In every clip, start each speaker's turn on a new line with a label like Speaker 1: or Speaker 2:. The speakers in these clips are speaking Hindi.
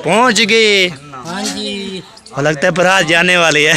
Speaker 1: पहुंच गई।
Speaker 2: हाँ जी।
Speaker 1: और लगता है बारात जाने वाली है।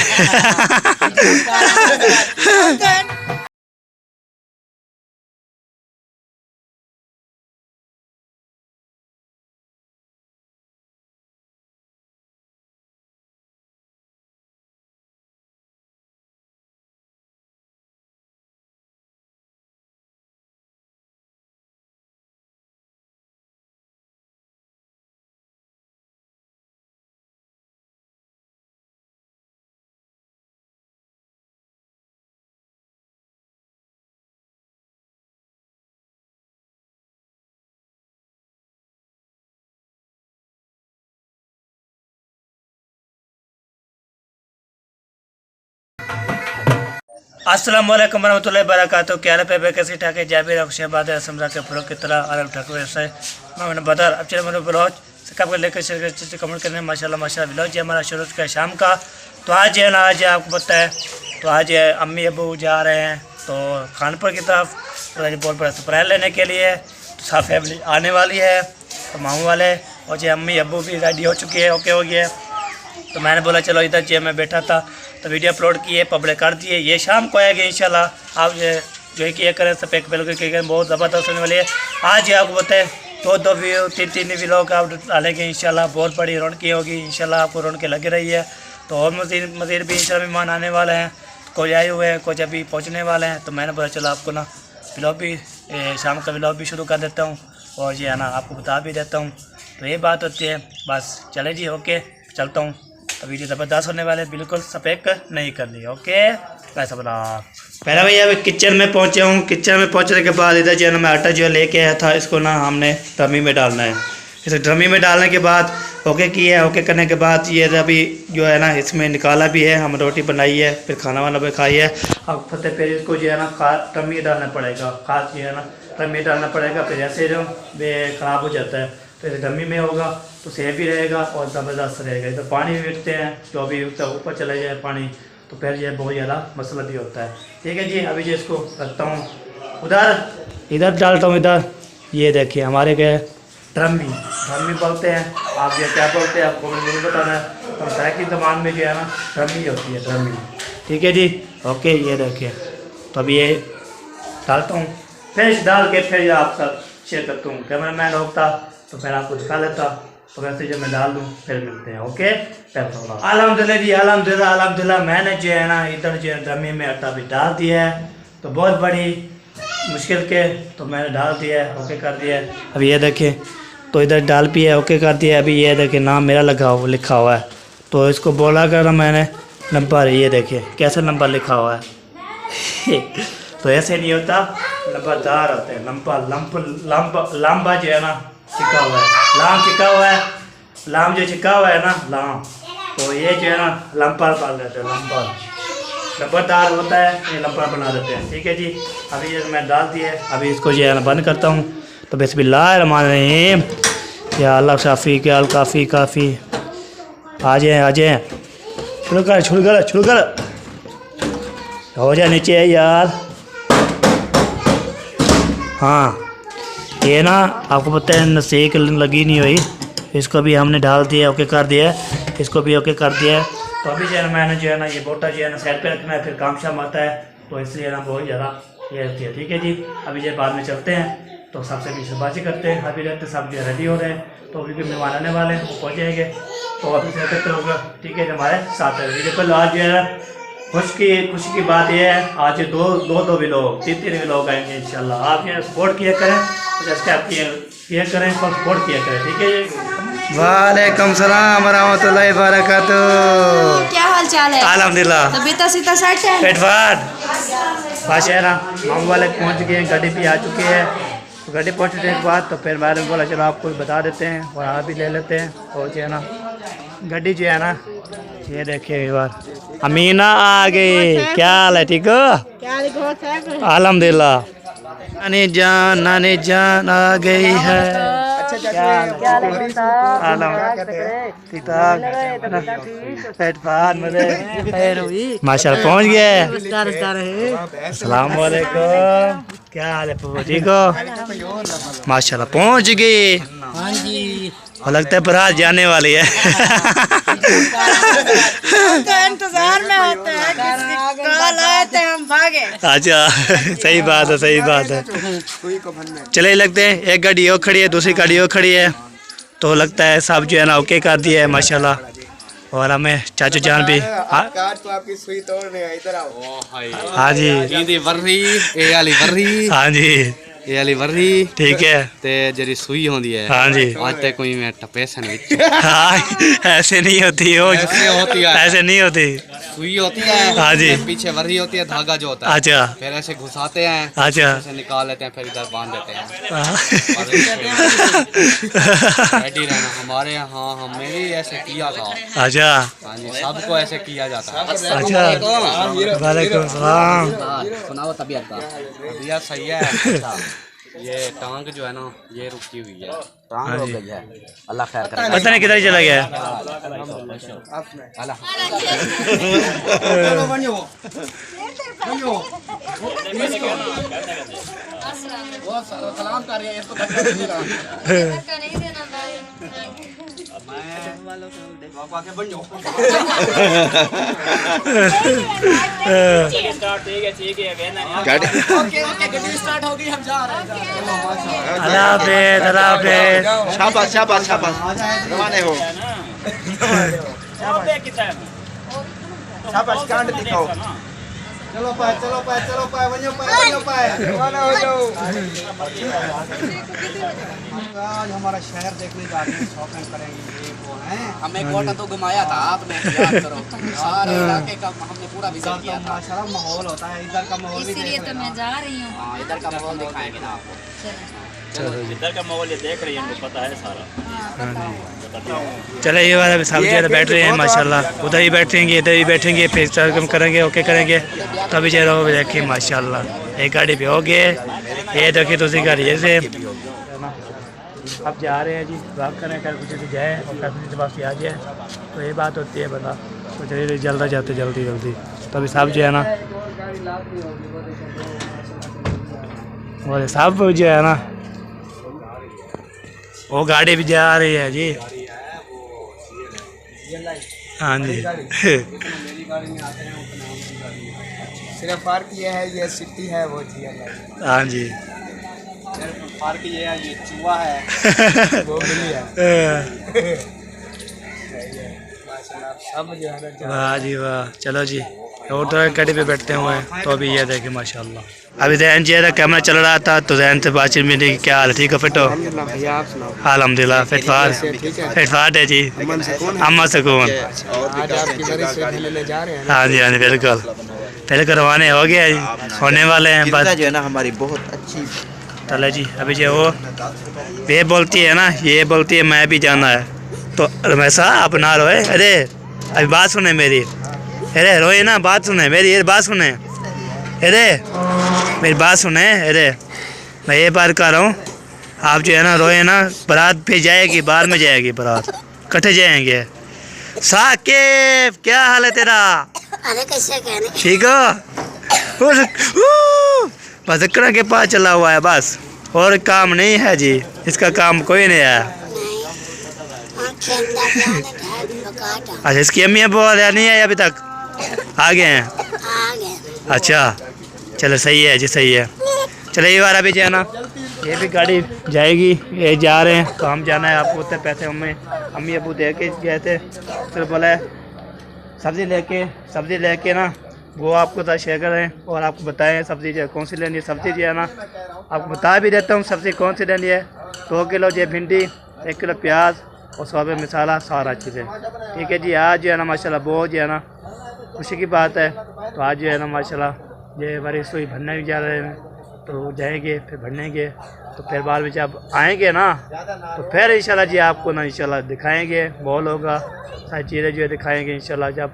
Speaker 1: अस्सलाम वालेकुम रहमतुल्लाहि व बरकातहू। क्या हाल है? कैसे ठाक है? जाबिर खुशाबाद है समझा के प्रो की तरह आलम ठाकुर से मैं बदर। अब चले मेरे ब्लॉग कब लेकर शेयर कमेंट करने माशाल्लाह माशाल्लाह। ब्लॉग जो हमारा शुरू का शाम का। तो आज है ना, आज आपको पता है तो आज अम्मी अबू जा रहे हैं तो खानपुर की तरफ बहुत बड़ा सरप्राइज लेने के लिए। तो सब फैमिली आने वाली है तो मामू वाले और जो अम्मी अबू भी रेडी हो चुकी है, ओके हो गया। तो मैंने बोला चलो इधर जो मैं बैठा था तो वीडियो अपलोड किए, पब्लिक कर दिए। ये शाम को आएगी इंशाल्लाह। आप जो है किया करें सब एक बिल्कुल किया करें, बहुत ज़बरदस्त होने वाली है। आज आपको बताए दो व्यू तीन व्लॉग आप डालेंगे इंशाल्लाह। बहुत बड़ी रौनकी होगी इंशाल्लाह, आपको रौनकी लग रही है। तो और मज़ीद भी इंशाल्लाह मेहमान आने वाले हैं, कोई आए हुए हैं, कुछ अभी पहुँचने वाले हैं। तो मैंने बोला चलो आपको ना व्लॉग भी शाम का व्लॉग भी शुरू कर देता हूँ और ये है ना आपको बता भी देता हूँ। तो ये बात होती है। बस चले जी, ओके चलता हूँ। तो वीडियो ज़बरदस्त होने वाले, बिल्कुल सपेक नहीं कर ली, ओके। कैसा बना पहला भैया अभी किचन में पहुंचे हूँ। किचन में पहुंचने के बाद इधर जो है ना मैं आटा जो है लेके आया था, इसको ना हमने ड्रमी में डालना है। इसे ड्रमी में डालने के बाद ओके किया है। ओके करने के बाद ये अभी जो है ना इसमें निकाला भी है, हम रोटी बनाई है, फिर खाना वाना भी खाई है। अब फतेह फिर इसको जो है ना ड्रमी डालना पड़ेगा, खास जो है ना ड्रमी डालना पड़ेगा। फिर ऐसे जो ख़राब हो जाता है तो ड्रमी में होगा तो सेफ भी रहेगा और ज़बरदस्त रहेगा। इधर पानी भी बिकते हैं, जो अभी ऊपर चला जाए पानी तो फिर ये बहुत ज़्यादा मसला भी होता है। ठीक है जी, अभी जो इसको रखता हूँ उधर, इधर डालता हूँ इधर। ये देखिए हमारे गए ड्रमी बोलते हैं, आप ये क्या बोलते हैं आपको मुझे बताना है। तो चाय की जबान में जो है ना ड्रमी होती है, ड्रमी। ठीक है जी, ओके। ये देखिए तो अभी ये डालता हूँ, फिर डाल के फिर आप सब शेयर करता हूँ। कैमरा मैन होता तो फिर आपको दिखा लेता, तो वैसे जब मैं डाल दूँ फिर मिलते हैं, ओके। अल्हम्दुलिल्लाह जी, अल्हम्दुलिल्लाह मैंने जो है ना इधर जो है ड्रमी में आटा भी डाल दिया है। तो बहुत बड़ी मुश्किल के तो मैंने डाल दिया है, ओके कर दिया है। अब ये देखें तो इधर डाल भी है, ओके कर दिया है। अभी ये देखें नाम मेरा लिखा हुआ है। तो इसको बोला कर मैंने नंबर, ये देखिए कैसे नंबर लिखा हुआ है। तो ऐसे नहीं होता, नंबरदार होते हैं। लंबा जो है ना छिका हुआ है, लाम छिका हुआ है, लाम जो छिका हुआ है ना लाम, तो ये जो है ना लंपर पाल देते हैं, नंबरदार होता है, ये लंपर बना देते हैं। ठीक है जी, अभी ये मैं डाल दिए। अभी इसको जो है ना बंद करता हूँ। तो बिस्मिल्लाहिर्रहमानिर्रहीम, या अल्लाह शाफ़ी के अल काफ़ी काफ़ी। आ जाए शुरू कर हो जाए नीचे है यार। हाँ ये ना आपको पता है नसेक लगी नहीं हुई, इसको भी हमने डाल दिया, ओके कर दिया, इसको भी ओके कर दिया। तो अभी जो है ना मैंने जो है ना ये बोटा जो है ना साइड पे रखना है, फिर काम शाम आता है तो इसलिए ना बहुत ज़्यादा ये रहती है। ठीक है जी, अभी जो बाद में चलते हैं तो सबसे भी शबाजी करते हैं। अभी रहते सब जो रेडी हो रहे हैं, तो अभी भी मेहमान आने वाले हैं, वो पहुँच जाएंगे तो अभी से करते होगा। ठीक है, हमारे साथ है वीडियो कल। आज जो है खुशी की बात यह है, आज दो भी लोग तीन लोग आएंगे इंशाल्लाह। आप ये सपोर्ट किया करें, सब्सक्राइब किया करें, सपोर्ट किया करें। ठीक है जी, वालेकुम सलाम रहमतुल्लाहि व बरकातहू।
Speaker 2: क्या हाल चाल है?
Speaker 1: अल्हम्दुलिल्लाह।
Speaker 2: तबीयत सीता सेट है?
Speaker 1: पेटवाट बादशाह मामू वाले पहुँच गए, गाड़ी भी आ चुकी है। तो गाड़ी पहुँचने के बाद तो फिर मैंने बोला चलो आपको बता देते हैं और आप भी ले लेते हैं। और जो है ना गाड़ी जो है ना ये देखिए एक बार अमीना आ गई। क्या हाल है? ठीक हो? अल्हम्दुलिल्लाह। नानी जान आ गई है।
Speaker 2: अच्छा
Speaker 1: ठीक ठाक माशाल्लाह पहुँच गए। अस्सलाम वालेकुम, क्या हाल है पप्पू, ठीक हो? माशाल्लाह पहुँच गई।
Speaker 2: हाँ जी।
Speaker 1: और लगता है बारात जाने वाली है।
Speaker 3: इंतजार में होते हैं, कल आए थे हम भागे।
Speaker 1: अच्छा सही बात है, सही बात है। चले लगते हैं, एक गाड़ी और खड़ी है, दूसरी गाड़ी और खड़ी है, तो लगता है सब जो है ना ओके कर दिया है माशाल्लाह। और हमें चाचू जान भी
Speaker 4: तो आपकी सुई तोड़ रहे हैं, इधर आओ।
Speaker 1: हाँ जी हाँ जी ठीक है
Speaker 5: ते जरी सुई होंदी है
Speaker 1: हाँ जी
Speaker 5: आज तक कोई मैं टपे सन विच
Speaker 1: हाँ ऐसे नहीं होती हो,
Speaker 5: ऐसे होती है।
Speaker 1: ऐसे नहीं होती।
Speaker 5: सुई होती है
Speaker 1: हाँ जी।
Speaker 5: पीछे वर्री होती है, धागा जो होता है,
Speaker 1: अच्छा
Speaker 5: फिर ऐसे घुसाते हैं,
Speaker 1: अच्छा
Speaker 5: ऐसे निकाल लेते हैं, फिर इधर बांध देते हैं।
Speaker 1: हाँ।
Speaker 5: रेडी रहना, हमारे यहाँ हमने भी ऐसे किया था।
Speaker 1: अच्छा
Speaker 5: हाँ जी, सबको ऐसे किया जाता है।
Speaker 1: अच्छा वालेकुम सलाम।
Speaker 2: सुनाओ तबीयत का।
Speaker 5: भैया सही है। ये टांग जो है ना ये रुकी हुई है।
Speaker 2: टांग हो गई है, अल्लाह खैर करे।
Speaker 1: पता नहीं किधर चला गया।
Speaker 5: सलाम कर रहे हैं इसको।
Speaker 4: शाबाश शाबाश शाबाश, रवाने हो। शाबाश, कांड दिखाओ। चलो पाए, चलो पाए, चलो पाए, वन्यो पाए, वन्यो पाए, रवाना हो जाओ। आज हमारा शहर देखने जा रहे हैं, शॉपिंग करेंगे, ये वो हैं।
Speaker 2: हमें कोटा तो घुमाया था आपने, याद करो। सारे इलाके का हमने पूरा विजिट किया था।
Speaker 4: माशाल्लाह माहौल होता है, इधर का माहौल भी
Speaker 3: इसीलिए तो मैं जा रही हूँ।
Speaker 2: हाँ, इधर का माहौल दिखाएंगे ना आपको।
Speaker 6: इधर का माहौल ये देख रही है, इनको पता है सारा।
Speaker 1: चले ये वाला सब जो है बैठ रहे हैं माशाल्लाह, उधर ही बैठेंगे इधर ही बैठेंगे, फिर सरगम करेंगे, ओके करेंगे, तभी जो है देखिए माशाल्लाह। एक गाड़ी भी हो गई, ये देखिए दूसरी गाड़ी ऐसे। अब जा रहे हैं जी, बात करें कल कुछ से जाए और कल से वापसी आ जाए, तो ये बात होती है बता तो जल्द जाते जल्दी जल्दी, तभी सब जो है ना और सब जो है ना वो गाड़ी भी जा रही है जी। हाँ जी
Speaker 4: सिर्फ फर्क ये है, ये सिटी है, वो GL है।
Speaker 1: हाँ जी
Speaker 4: फर्क ये है, ये चूहा है, वो बिल्ली है। सब जो है ना,
Speaker 1: वाह जी वाह। चलो जी और तो गाड़ी पे बैठते हुए हैं, तो अभी ये देखे माशाल्लाह। अभी जैन जी का कैमरा चल रहा था, तो जैन से बातचीत में नहीं, क्या हाल है, ठीक है फिट हो? अल्हम्दुलिल्लाह फिटफाट है जी, अम्मा सुकून।
Speaker 4: आज आपकी बड़ी सेफ्टी लेने जा रहे हैं ना।
Speaker 1: हाँ जी हाँ जी बिल्कुल, पहले को रवाने हो गया जी, होने वाले हैं बस
Speaker 4: जो है ना हमारी बहुत अच्छी।
Speaker 1: चलो जी अभी जो वो ये बोलती है ना, ये बोलती है मैं भी जाना है, तो रमेशा आप ना रोए, अरे अभी बात सुने मेरी, अरे रोए ना, बात सुने मेरी, ये बात सुने, अरे मेरी बात सुने, अरे मैं ये बात कर रहा हूँ, आप जो है ना रोए ना, बारात पे जाएगी, बाहर में जाएगी बारात, कटे जाएंगे। साकिब क्या हाल है तेरा?
Speaker 3: अरे कैसे कहने?
Speaker 1: ठीक हो? बस इकरा के पास चला हुआ है बस, और काम नहीं है जी, इसका काम कोई नहीं है। अच्छा इसकी अम्मी अबू नहीं है अभी तक? आ गए हैं? अच्छा चलो सही है जी, सही है। चलो ये बार अभी जो है ना ये भी गाड़ी जाएगी, ये जा रहे हैं, तो हम जाना है, आपको उतने पैसे अम्मी अबू दे के गए थे, फिर बोला सब्ज़ी लेके ना वो आपको साथ शेयर करें और आपको बताएं सब्ज़ी जो कौन सी लेनी है। सब्ज़ी जो है ना आपको बता भी देता हूँ सब्ज़ी कौन सी लेनी है। 2 किलो जो भिंडी, 1 किलो प्याज और 100 रुपये मसाला, सारा चीज़ें ठीक है जी। आज जो है ना माशाल्लाह बहुत जो है ना खुशी की बात है, तो आज जो है ना माशाल्लाह ये हमारी सुई भरने भी जा रहे हैं, तो जाएंगे फिर भरनेंगे, तो फिर बाद में जब आएंगे ना तो फिर इंशाल्लाह जी आपको ना इंशाल्लाह दिखाएंगे, बॉल होगा, सारी चीज़ें जो है दिखाएंगे इंशाल्लाह। जब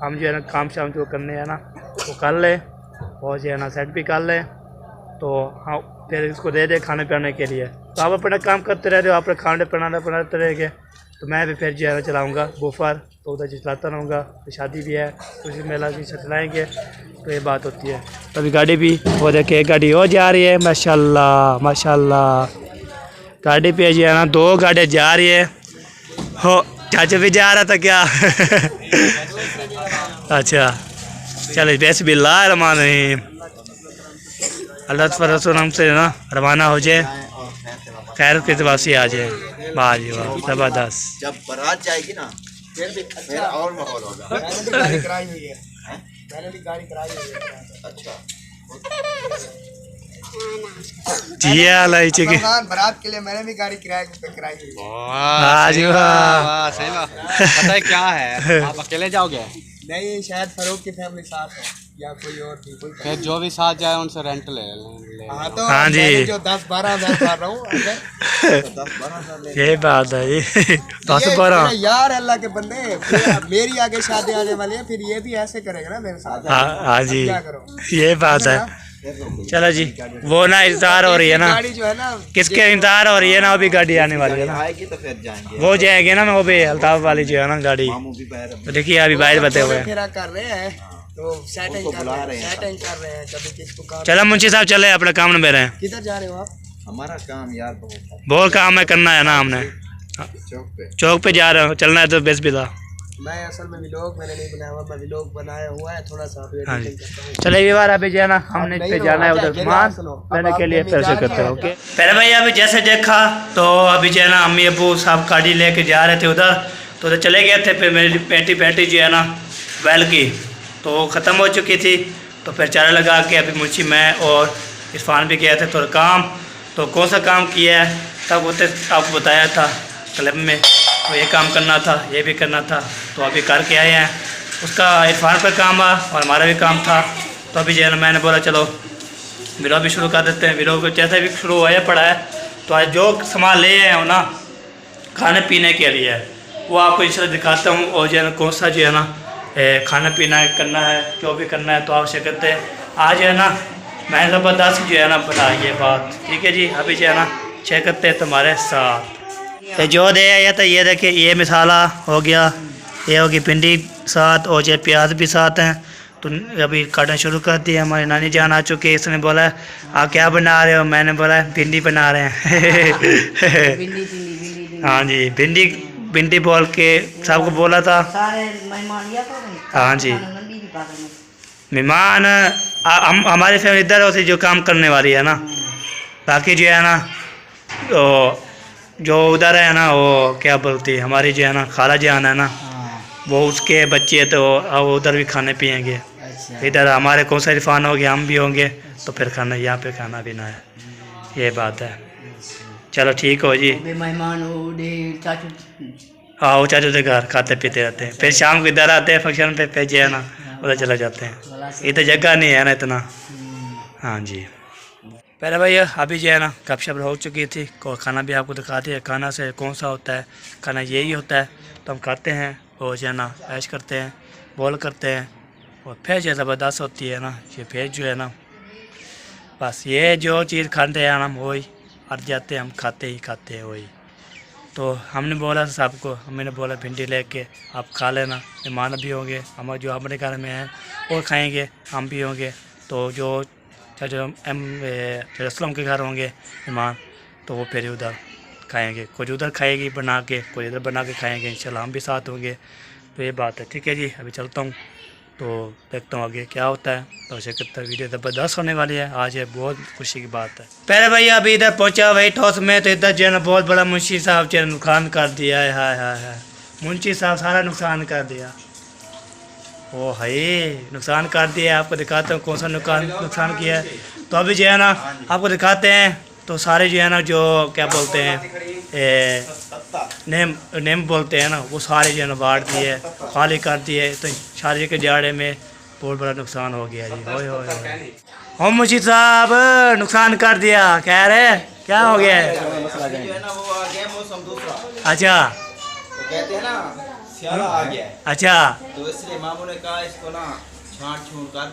Speaker 1: हम जो है ना काम जो करने हैं ना वो कर ले और जो है ना सेट भी कर ले, तो हाँ फिर इसको दे दे खाने पीने के लिए। तो आप अपना काम करते रह रहे हो, आप खाने बनाते रहेंगे, तो मैं भी फिर जो है चलाऊँगा बुफर, तो उधर चलाता रहूँगा। तो शादी भी है, तो उसी मेला की चलाएँगे, तो ये बात होती है। तो अभी गाड़ी भी वो देखिए, गाड़ी हो जा रही है, माशाल्लाह माशाल्लाह। गाड़ी पे जो है ना 2 गाड़ियाँ जा रही है। हो चाचा भी जा रहा था क्या? अच्छा चलो, बिस्मिल्लाहिर्रहमानिर्रहीम। अल्लाह फरसों से ना रवाना हो जाए, खैर के वासी आ जाए। वाह जी वाह, ज़बरदस्त।
Speaker 4: जब बारात जाएगी ना फिर और माहौल होगा। गाड़ी कराई हुई है, मैंने भी गाड़ी कराई हुई है। अच्छा
Speaker 1: जी हाल चाहिए
Speaker 4: बारात के लिए मैंने भी गाड़ी किराए पे कराई हुई है।
Speaker 1: वाह जी वाह।
Speaker 5: सही बात। पता है क्या है, आप अकेले जाओगे?
Speaker 4: नहीं, शायद फरूक की फैमिली साथ है या कोई और भी, कोई
Speaker 5: फिर जो भी साथ जाए उनसे रेंट ले ले।
Speaker 4: हाँ तो
Speaker 1: हाँ जी।
Speaker 4: मैंने जो 10-12 हज़ार भर रहा हूँ, अगर 10-12 हज़ार ले
Speaker 1: ये बात है, ये दस
Speaker 4: ये
Speaker 1: बारह।
Speaker 4: मेरे यार अल्लाह के बंदे, फिर मेरी आगे शादी आने वाली है, फिर ये भी ऐसे करेगा ना मेरे साथ।
Speaker 1: हाँ जी,
Speaker 4: क्या करो,
Speaker 1: ये बात है। चलो जी, वो ना इंतजार हो रही है ना,
Speaker 4: गाड़ी जो है ना,
Speaker 1: किसके इंतजार हो रही है ना, वो भी गाड़ी आने वाली है ना,
Speaker 4: आएगी तो फिर जाएंगे।
Speaker 1: वो जाएगी ना, वो भी अल्ताफ वाली जो है ना गाड़ी। तो देखिए अभी बाहर बते हुए हैं।
Speaker 4: फेरा कर रहे हैं, तो सेटिंग कर रहे हैं, कभी किसको काम।
Speaker 1: चलो मुंशी साहब चले, अपने काम में रहे हैं।
Speaker 4: किधर जा रहे हो आप? हमारा काम यार
Speaker 1: बहुत काम है, करना है ना हमने। चौक पे जा रहे हो, चलना है तो बेस बिला।
Speaker 4: मैं असल में व्लॉग मैंने नहीं बनाया हुआ, मैं व्लॉग बनाया हुआ है थोड़ा सा।
Speaker 1: हाँ जी, चले ये बार अभी जाना, हमने पे जाना है उधर सामान लेने के लिए, फिर से करते हैं। ओके पहले भाई अभी जैसे देखा तो अभी जो है ना अम्मी अबू साहब गाड़ी लेके जा रहे थे उधर, तो उधर चले गए थे। फिर मेरी पेटी जो है ना बैल की तो ख़त्म हो चुकी थी, तो फिर चारा लगा के अभी मुंशी मैं और इरफान भी गए थे थोड़ा काम। तो कौन सा काम किया है तब आपको बताया था क्लब में, तो ये काम करना था, ये भी करना था, तो अभी करके आए हैं। उसका इरफान पर काम आ और हमारा भी काम था, तो अभी जो है ना मैंने बोला चलो वीडियो भी शुरू कर देते हैं। वीडियो को जैसे भी शुरू हुआ पड़ा है, तो आज जो सामान ले आए हो ना खाने पीने के लिए, वो आपको इस तरह दिखाता हूँ। और जो है ना कौन सा जो है ना खाना पीना करना है, जो भी करना है, तो आवश्यक करते हैं। आज है ना मैंने ज़बरदस्त जो है ना बताई ये बात, ठीक है जी। अभी जो है ना चेक करते हैं तुम्हारे साथ। तो जो दे या तो ये देखिए, ये मसाला हो गया, ये होगी भिंडी साथ, और जो प्याज भी साथ हैं। तो अभी काटना शुरू कर दिया। हमारी नानी जान आ चुकी है, इसने बोला आप क्या बना रहे हो, मैंने बोला भिंडी बना रहे हैं। हाँ जी, भिंडी बोल के सबको बोला था। हाँ जी, मेहमान हम हमारी फैमिली इधर होती जो काम करने वाली है ना, बाकी जो है ना तो जो उधर है ना वो क्या बोलती है हमारी जो है ना खाला जान है ना, वो उसके बच्चे, तो वो उधर भी खाने पिएंगे। इधर हमारे कौन सा इरफान हो गया, हम भी होंगे, तो फिर खाना यहाँ पे खाना पीना है, ये बात है। चलो ठीक हो जी।
Speaker 3: मेहमान
Speaker 1: हाँ, वो चाचू के घर खाते पीते रहते हैं, फिर शाम को इधर आते हैं फंक्शन पे, फिर जो है ना उधर चले जाते हैं। ये तो जगह नहीं है ना इतना। हाँ जी, पहले भैया अभी जो है ना गपशप हो चुकी थी, खाना भी आपको दिखा दिया। खाना से कौन सा होता है, खाना यही होता है, तो हम खाते हैं और जो है ना ऐश करते हैं, बोल करते हैं, और फिर जो ज़बरदस्त होती है ना ये फिर जो है ना बस ये जो चीज़ खाते हैं हम वही हट जाते हैं, हम खाते हैं वही। तो हमने बोला सबको, हमने बोला भिंडी लेके आप खा लेना, मेहमान भी होंगे हमारे जो हमारे घर में हैं और खाएंगे, हम भी होंगे। तो जो असलम के घर होंगे मेहमान, तो वो फिर उधर खाएंगे, कुछ उधर खाएगी बना के, कोई इधर बना के खाएंगे, इंशाल्लाह हम भी साथ होंगे। तो ये बात है, ठीक है जी। अभी चलता हूँ, तो देखता हूँ आगे क्या होता है। तो शिकता वीडियो ज़बरदस्त होने वाली है आज, ये बहुत खुशी की बात है। पहले भैया अभी इधर पहुँचा वेट हाउस में, तो इधर जो है ना बहुत बड़ा मुंशी साहब जो नुकसान कर दिया है। हाय हाय हाय, मुंशी साहब सारा नुकसान कर दिया। ओ है, नुकसान कर दिया। आपको दिखाता हूँ कौन सा नुकसान किया है। तो अभी जो है ना आपको दिखाते हैं, तो सारे जो है ना जो क्या बोलते हैं नेम बोलते हैं ना, वो सारे जो है ना बांट दिए, खाली कर दिए। तो शादी के जाड़े में बहुत बड़ा नुकसान हो गया जी। हो मुंशी साहब नुकसान कर दिया, कह रहे क्या हो गया है? अच्छा,
Speaker 4: कहते हैं ना सियारा आ गया है,
Speaker 1: अच्छा,
Speaker 4: तो इसलिए मामू ने कहा इसको ना छांट छूट कर,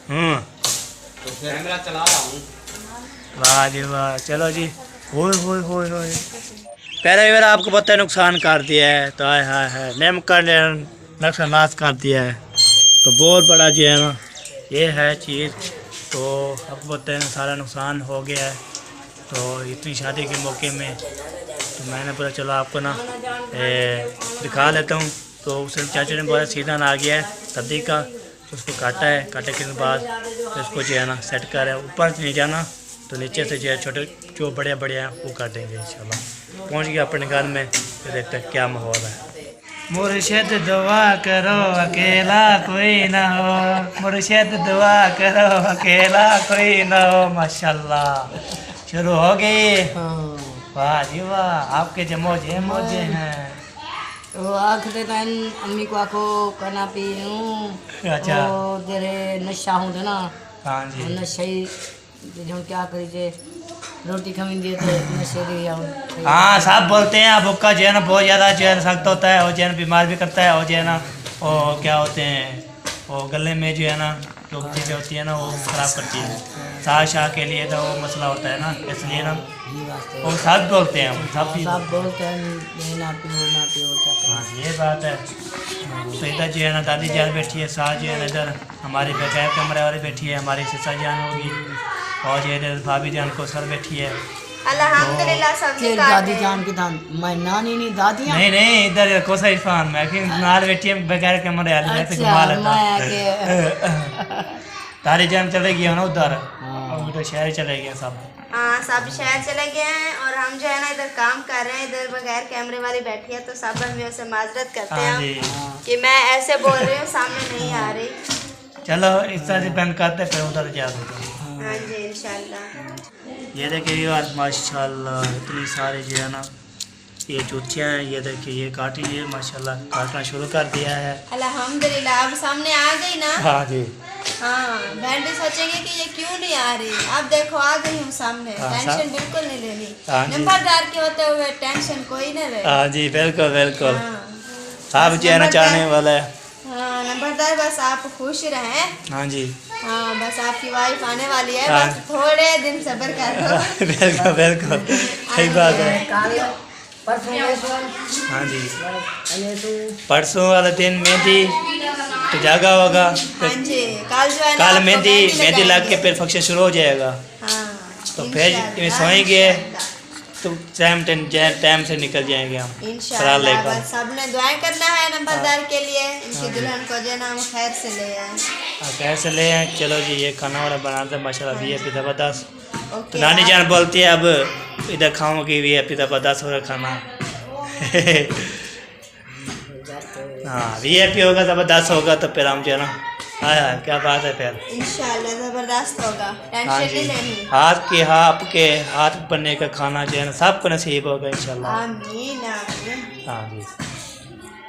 Speaker 1: तो
Speaker 5: फिर कैमरा चला रहा हूँ।
Speaker 1: वाह जी वाह, चलो जी। होए पहले बार आपको पता है नुकसान कर दिया है, तो हाय हाय हाय नेम का नक्शा कर दिया है, तो बहुत बड़ा जो है ना ये है चीज़। तो आपको पता है सारा नुकसान हो गया है, तो इतनी शादी के मौके में तो मैंने बोला चलो आपको ना दिखा लेता हूँ। तो उस चाचा ने बोला सीधा ना आ गया है सब्जी का, तो उसको काटा है, काटे के बाद तो उसको जो है ना सेट कर है। ऊपर नहीं जाना, तो नीचे से जो है छोटे जो बड़े बड़े हैं वो कर देंगे इंशाल्लाह। पहुँच गया अपने घर में, तो देखते हैं क्या माहौल है। मुर्शिद दुआ करो अकेला कोई ना हो, मुर्शिद दुआ करो अकेला कोई ना हो। माशाल्लाह शुरू हो गई। वाह जी वाह, आपके जो मौजे मौजे हैं।
Speaker 3: तो आखते तन अम्मी को आखो कना पी हूँ।
Speaker 1: अच्छा।
Speaker 3: तो तेरे नशा हूँ ना।
Speaker 1: हाँ जी।
Speaker 3: नशा ही जो क्या करी जे रोटी खमी दिए तो नशे दे आऊँ।
Speaker 1: हाँ सब बोलते हैं भुक्का जो है ना बहुत ज़्यादा जो है सख्त होता है, और जो है ना बीमार भी करता है, और जो है ना वो क्या होते हैं वो गले में जो है ना जो चीज़ें होती है ना वो ख़राब करती है। साह शाह के लिए तो वो मसला होता है ना, इसलिए ना वो सब बोलते हैं,
Speaker 3: सब बोलते हैं ये ना पियो
Speaker 1: हाँ ये बात है। तो इधर जो है ना दादी जान बैठी है, साह जो है ना इधर हमारी बगैर कमरे वाली बैठी है, हमारी सिसा जान होगी, और जो इधर भाभी जान को सर बैठी है।
Speaker 7: अल्हम्दुलिल्लाह सब्जी काट
Speaker 3: दादी
Speaker 7: रहे
Speaker 3: जान की दान मैं नानी नहीं दादी
Speaker 1: नहीं इधर कोसा इरफान मैं कि नाल बैठी है बगैर कमरे वाली, मैं तो घुमा लेता। तारी जान चले गया ना उधर, और तो शहर चले गए सब।
Speaker 7: हाँ सब शहर चले गए हैं, और हम जो है ना इधर काम कर रहे हैं, इधर बगैर कैमरे वाली बैठी है, तो सब हम से माजरत करते
Speaker 1: हाँ
Speaker 7: हैं
Speaker 1: जी।
Speaker 7: कि मैं ऐसे बोल रही हूँ, सामने नहीं आ रही।
Speaker 1: चलो इस तरह से बंद करते फिर उधर जा देते।
Speaker 7: हाँ जी इंशाल्लाह।
Speaker 1: ये देखिए यार माशाल्लाह इतनी सारी जो है ना ये चूतियाँ हैं, ये देखिए ये काटी है माशाल्लाह, काटना शुरू कर दिया है।
Speaker 7: अल्हम्दुलिल्लाह अब सामने आ गई ना।
Speaker 1: हाँ जी।
Speaker 7: हाँ बहन भी सोचेंगे कि ये क्यों नहीं आ रही, अब देखो आ गई हूँ सामने।
Speaker 1: हाँ,
Speaker 7: टेंशन बिल्कुल नहीं लेनी,
Speaker 1: हाँ जी।
Speaker 7: नंबरदार के होते हुए टेंशन कोई न ले।
Speaker 1: हाँ जी बिल्कुल बिल्कुल।
Speaker 7: हाँ
Speaker 1: आप जो है ना चाहने वाला है।
Speaker 7: हाँ नंबरदार बस आप खुश रहें।
Speaker 1: हाँ जी।
Speaker 7: हाँ बस आपकी वाइफ आने वाली है,
Speaker 1: हाँ।
Speaker 7: बस थोड़े दिन सब्र कर लो।
Speaker 1: बिल्कुल बिल्कुल सही बात है। हाँ जी परसों वाला दिन मेहंदी तो जागा होगा,
Speaker 7: हाँ जी कल जो है ना
Speaker 1: कल
Speaker 7: आपको
Speaker 1: मेहंदी लग के
Speaker 7: लगाएंगे।
Speaker 1: फिर फंक्शन शुरू हो जाएगा।
Speaker 7: हाँ
Speaker 1: तो फिर सोएंगे तो टाइम से निकल जाएंगे हम सराल
Speaker 7: इंशाल्लाह।
Speaker 1: लेकर।
Speaker 7: बस सबने दुआएं करना है नंबरदार के लिए, इनकी दुल्हन को जो है ना हम खैर से ले आए।
Speaker 1: कैसे ले आए। चलो जी ये खाना वाला बनाते माशाल्लाह VIP ज़बरदस्त। तो
Speaker 7: ओके
Speaker 1: नानी जान बोलती है अब इधर खाऊंगी VIP ज़बरदस्त होगा खाना। हाँ VIP होगा ज़बरदस्त होगा तो फिर हम जो है ना हाँ क्या बात है फिर
Speaker 7: इंशाल्लाह जबरदस्त होगा,
Speaker 1: हाँ
Speaker 7: टेंशन
Speaker 1: जी
Speaker 7: नहीं लेनी।
Speaker 1: आपके हाथ बनने का खाना जो है ना सबको नसीब होगा इंशाल्लाह।
Speaker 7: आमीन आमीन।
Speaker 1: हाँ जी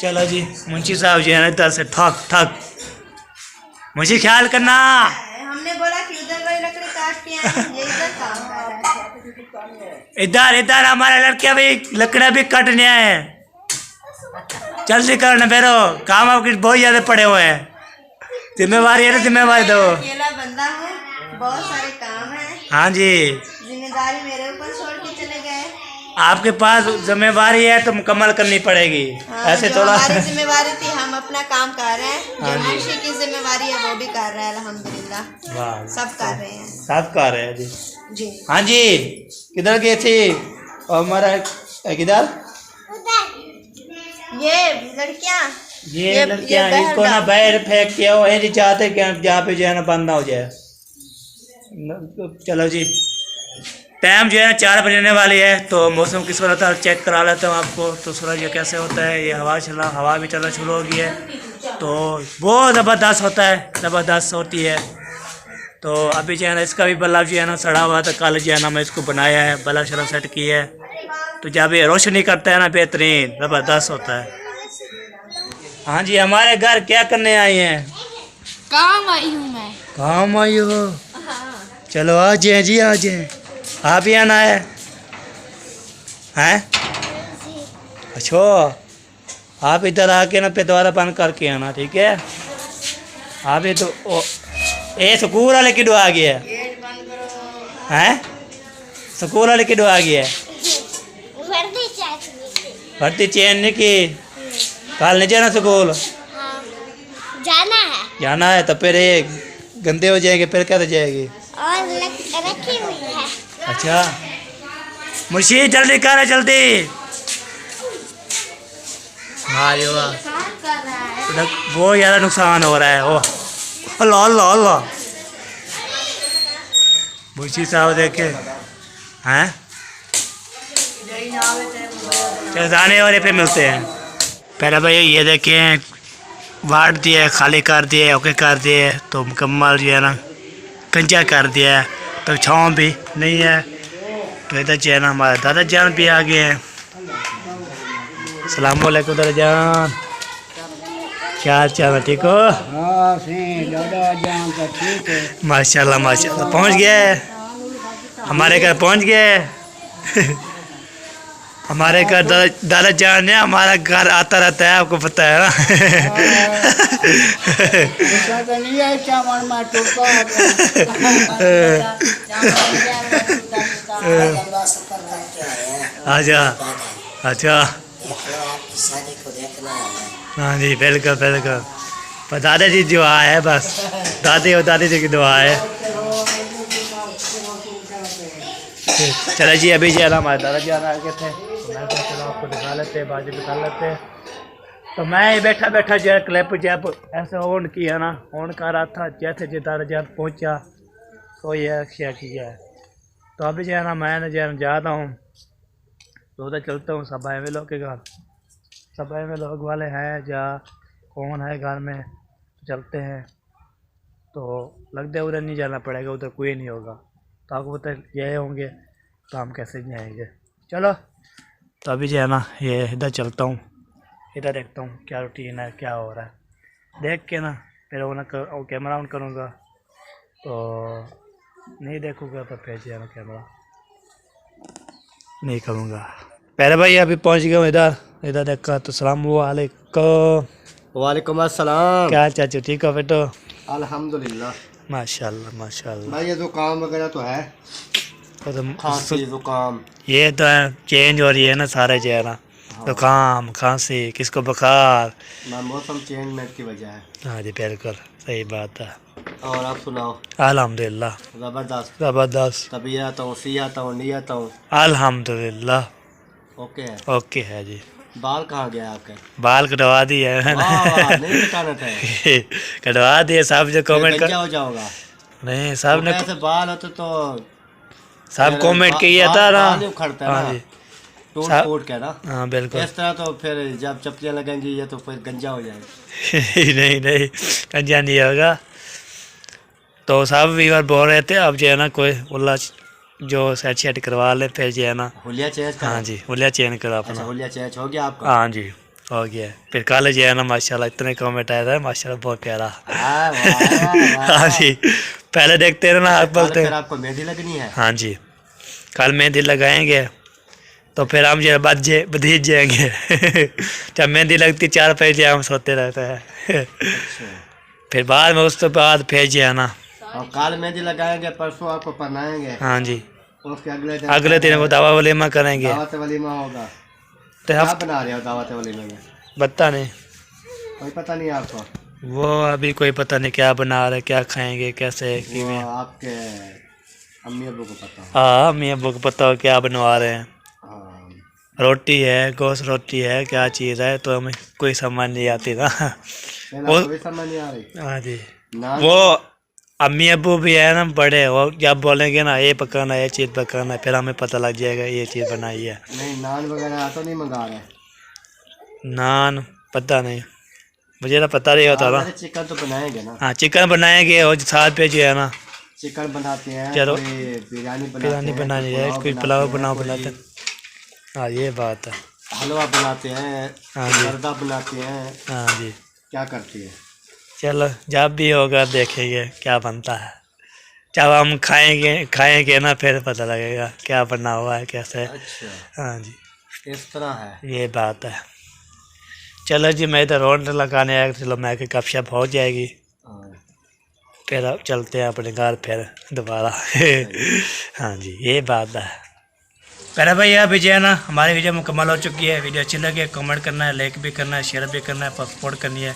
Speaker 1: चलो जी मुंशी साहब जो है ना इधर से ठक मुझे ख्याल करना।
Speaker 7: हमने बोला कि उधर वाली लकड़ी काट के आए, ये इधर काम कर रहा है।
Speaker 1: इधर हमारे लड़के भी लकड़ा भी कटने आए, जल्दी करो ना फेरो काम आपके बहुत ज़्यादा पड़े हुए हैं। जिम्मेवारी है ना जिम्मेवारी दो।
Speaker 7: अकेला बंदा हूँ, बहुत सारे काम हैं,
Speaker 1: हाँ जी
Speaker 7: जिम्मेदारी मेरे ऊपर छोड़ के चले गए।
Speaker 1: आपके पास जिम्मेवारी है तो मुकम्मल करनी पड़ेगी।
Speaker 7: हाँ,
Speaker 1: ऐसे
Speaker 7: जो
Speaker 1: थोड़ा
Speaker 7: हमारी जिम्मेवारी थी हम अपना काम कर रहे हैं,
Speaker 1: हाँ
Speaker 7: जो
Speaker 1: जी।
Speaker 7: मुंशी की जिम्मेवारी है वो भी कर रहे हैं अल्हम्दुलिल्लाह।
Speaker 1: वाह
Speaker 7: सब कर रहे हैं
Speaker 1: सब कर रहे हैं जी।
Speaker 7: जी।
Speaker 1: हाँ जी किधर गए थे और हमारा किधर
Speaker 7: ये लड़कियाँ
Speaker 1: ये लड़कियाँ इसको ना बाहर फेंक के वो ऐसे चाहते कि जहाँ पे जो है ना बंद ना हो जाए। चलो जी टाइम जो है ना 4 बजने वाली है, तो मौसम किस तरह था चेक करा लेता हूँ आपको। तो सूरज ये कैसे होता है, ये हवा भी चलना शुरू हो गई है, तो बहुत ज़बरदस्त होता है, ज़बरदस्त होती है। तो अभी जो है ना इसका भी बल्ब जो है ना सड़ा हुआ था, कल जो है ना मैं इसको बनाया है, बल्ब शल्ब सेट किया है, तो जब ये रोशनी करता है ना बेहतरीन ज़बरदस्त होता है। हाँ जी हमारे घर क्या करने आई हैं?
Speaker 7: काम आई हूँ मैं।
Speaker 1: काम आई हो? चलो आ जाए जी आ जाए। आप भी आना है हैं? अच्छा आप इधर आके ना दोबारा बंद करके आना ठीक है। आप ये तो ये स्कूल वाले किडो आ गया हैं? स्कूल वाले किडो आ गया भर्ती चेन नहीं की कल नहीं जाना स्कूल जाना है तो फिर ये गंदे हो जाएंगे फिर कैसे जाएगी
Speaker 8: और रखी हुई है।
Speaker 1: अच्छा मुर्शीद जल्दी कर जल्दी हाँ ये वाह बहुत ज़्यादा नुकसान हो रहा है ओ अल्लाह अल्लाह अल्लाह मुर्शीद साहब देखे हैं जाने वाले पे मिलते हैं पहले भाई ये देखें वाट दिए खाली कर दिए ओके कर दिए तो मुकम्मल जो है ना कंचा कर दिया है तो छाँव भी नहीं है तो इधर जो है ना हमारे दादा जान भी आ गए हैं। अस्सलाम वालेकुम दादा जान क्या हाल चाल है ठीक हो?
Speaker 2: हाँ सही दादा जान तो ठीक है।
Speaker 1: माशाल्लाह माशाल्लाह पहुंच गए हमारे घर पहुंच गए हमारे घर दादा जान है हमारा घर आता रहता है आपको पता है ना
Speaker 2: ऐसा तो नहीं है चावल में टूटा
Speaker 1: अच्छा अच्छा हाँ जी बिल्कुल बिल्कुल पर दादा जी दुआ है बस दादी और दादी जी की दुआ है। चलो जी अभी जो है ना हमारे दादा जी आना आगे थे मैं कहा चलो आपको दिखा लेते हैं बाजू दिखा लेते हैं। तो मैं बैठा बैठा जो है क्लिप जब ऐसे ऑन किया ना ऑन कर रहा था जैसे जो दादा जान पहुँचा तो ये अक्षय किया है। तो अभी जो है ना मैं जो है जाता हूँ तो उधर चलता हूँ सब में लोग के घर सब में लोग वाले हैं या कौन है घर में तो चलते हैं तो लगता है उधर नहीं जाना पड़ेगा उधर कोई नहीं होगा तो आपको पता ये होंगे तो हम कैसे जाएंगे। चलो तो अभी जो है ना ये इधर चलता हूँ इधर देखता हूँ क्या रूटीन है क्या हो रहा है देख के ना फिर वो कैमरा ऑन करूँगा तो नहीं देखूँगा तो फिर जो है ना कैमरा नहीं करूँगा। पहले भाई अभी पहुँच गया हूँ इधर इधर देखा तो सलाम वालेकुम।
Speaker 4: वालेकुम अस्सलाम।
Speaker 1: क्या चाचू ठीक हो बेटो?
Speaker 4: अल्हम्दुलिल्लाह
Speaker 1: माशाल्लाह माशाल्लाह।
Speaker 4: भाई ये जुकाम वगैरह तो है
Speaker 1: तो
Speaker 4: खांसी जुकाम
Speaker 1: ये तो है चेंज हो रही है ना सारे जो है ना जुकाम खांसी किसको बुखार
Speaker 4: मौसम चेंजमेंट की वजह है।
Speaker 1: हाँ जी बिल्कुल सही बात है।
Speaker 4: और आप सुनाओ?
Speaker 1: अल्हम्दुलिल्लाह
Speaker 4: ज़बरदस्त
Speaker 1: ज़बरदस्त
Speaker 4: तबीयत हूँ सियात हूँ नीयत हूँ
Speaker 1: अल्हम्दुलिल्लाह
Speaker 4: ओके है।
Speaker 1: ओके है जी।
Speaker 4: बाल कहाँ गया आपके?
Speaker 1: बाल कटवा दिए है
Speaker 4: वाह, नहीं कटाना था
Speaker 1: कटवा दिए सब जो कमेंट कर
Speaker 4: हो जाओगा
Speaker 1: नहीं सब ने
Speaker 4: ऐसे बाल होते तो
Speaker 1: सब कमेंट किया था ना
Speaker 4: बाल उखड़ता है
Speaker 1: हाँ
Speaker 4: ना
Speaker 1: जी
Speaker 4: टूट
Speaker 1: सब-
Speaker 4: फूट के ना
Speaker 1: हाँ बिल्कुल
Speaker 4: इस तरह तो फिर जब चप्पलियाँ लगेंगी ये तो फिर गंजा हो जाएगा।
Speaker 1: नहीं नहीं कंजा नहीं होगा। तो सब व्यूअर बोल रहे थे अब जो है ना कोई उल्ला जो सेट शेट करवा ले फिर जो है ना
Speaker 4: हुलिया चेंज
Speaker 1: हाँ जी हुलिया चेंज करो
Speaker 4: अच्छा
Speaker 1: अपना।
Speaker 4: हुलिया चेंज हो गया आपका?
Speaker 1: हाँ जी हो गया फिर कल जो है ना माशाल्लाह इतने कमेंट आए थे माशाल्लाह बहुत प्यारा।
Speaker 4: वाह, वाह, वाह।
Speaker 1: हाँ जी पहले देखते रहे ना आप
Speaker 4: कल
Speaker 1: बोलते
Speaker 4: फिर आपको मेहंदी लगनी है?
Speaker 1: हाँ जी कल मेहंदी लगाएंगे तो फिर हम जो है बधीज जाएंगे जब मेहंदी लगती 4 बजे हम सोते रहते हैं फिर बाद में उस तो बाद फिर जो है ना
Speaker 4: और कल मेहंदी लगाएंगे परसों आपको पहनाएंगे
Speaker 1: हाँ जी
Speaker 4: उसके
Speaker 1: अगले दिन वो दावा वलीमा करेंगे
Speaker 4: दावत वलीमा होगा।
Speaker 1: तो
Speaker 4: क्या
Speaker 1: हफ्ते
Speaker 4: बना रहे हो दावत वलीमे में?
Speaker 1: बता नहीं
Speaker 4: कोई पता नहीं आपको?
Speaker 1: वो अभी कोई पता नहीं क्या बना रहे क्या खाएंगे कैसे
Speaker 4: वो
Speaker 1: किमें।
Speaker 4: आपके अम्मी अब्बू को पता है।
Speaker 1: हाँ अम्मी अब्बू को पता हो क्या बनवा रहे हैं
Speaker 4: हाँ,
Speaker 1: रोटी है गोश्त रोटी है क्या चीज़ है तो हमें कोई समझ नहीं आती ना।
Speaker 4: पहला
Speaker 1: वो
Speaker 4: कोई समझ नहीं आ रही
Speaker 1: हाँ जी
Speaker 4: ना।
Speaker 1: वो अम्मी अब्बू भी है ना बड़े वो जब बोलेंगे ना ये पकाना ये चीज़ पकाना है फिर हमें पता लग जाएगा ये चीज़ बनाई है।
Speaker 4: नहीं नान वगैरह तो नहीं मंगा रहे?
Speaker 1: नान पता नहीं मुझे ना पता नहीं होता ना।
Speaker 4: चिकन तो बनाएंगे ना?
Speaker 1: हाँ चिकन बनाएंगे और साथ पे जो है ना
Speaker 4: चिकन बनाते हैं
Speaker 1: चलो।
Speaker 4: कोई बिरयानी
Speaker 1: बिरयानी बनानी है कोई पुलाव बनाते हैं। हाँ ये बात है।
Speaker 4: हलवा बनाते हैं
Speaker 1: हाँ जी
Speaker 4: मर्दा बनाते हैं
Speaker 1: हाँ जी
Speaker 4: क्या करती है?
Speaker 1: चलो जब भी होगा देखेंगे क्या बनता है जब हम खाएंगे ना फिर पता लगेगा क्या बना हुआ है कैसे।
Speaker 4: अच्छा
Speaker 1: हाँ जी
Speaker 4: इस तरह है।
Speaker 1: ये बात है। चलो जी मैं इधर रोड लगाने आया चलो मैं कि गपशप हो जाएगी
Speaker 4: हाँ,
Speaker 1: फिर अब चलते हैं अपने घर फिर दोबारा हाँ जी ये बात है। पहले भाई अभी जो है ना हमारी वीडियो मुकम्मल हो चुकी है। वीडियो अच्छी लगी कमेंट करना है, लाइक भी करना है, शेयर भी करना है, सपोर्ट करनी है।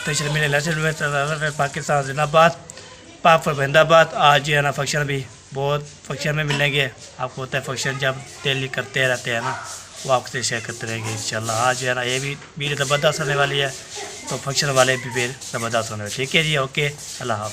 Speaker 1: तो चलिए मिले लास्ट में पाकिस्तान जिंदाबाद, पाक फरबंदाबाद। आज जो है ना फंक्शन भी बहुत फंक्शन में मिलेंगे आपको, होता है फंक्शन जब डेली करते रहते हैं ना, वो आपसे शेयर करते रहेंगे इंशाल्लाह। आज जो है ना ये भी वीडियो ज़बरदस्त होने वाली है, तो फंक्शन वाले भी फिर ज़बरदस्त होने वाले। ठीक है जी, ओके, अल्लाह हाफ़िज़।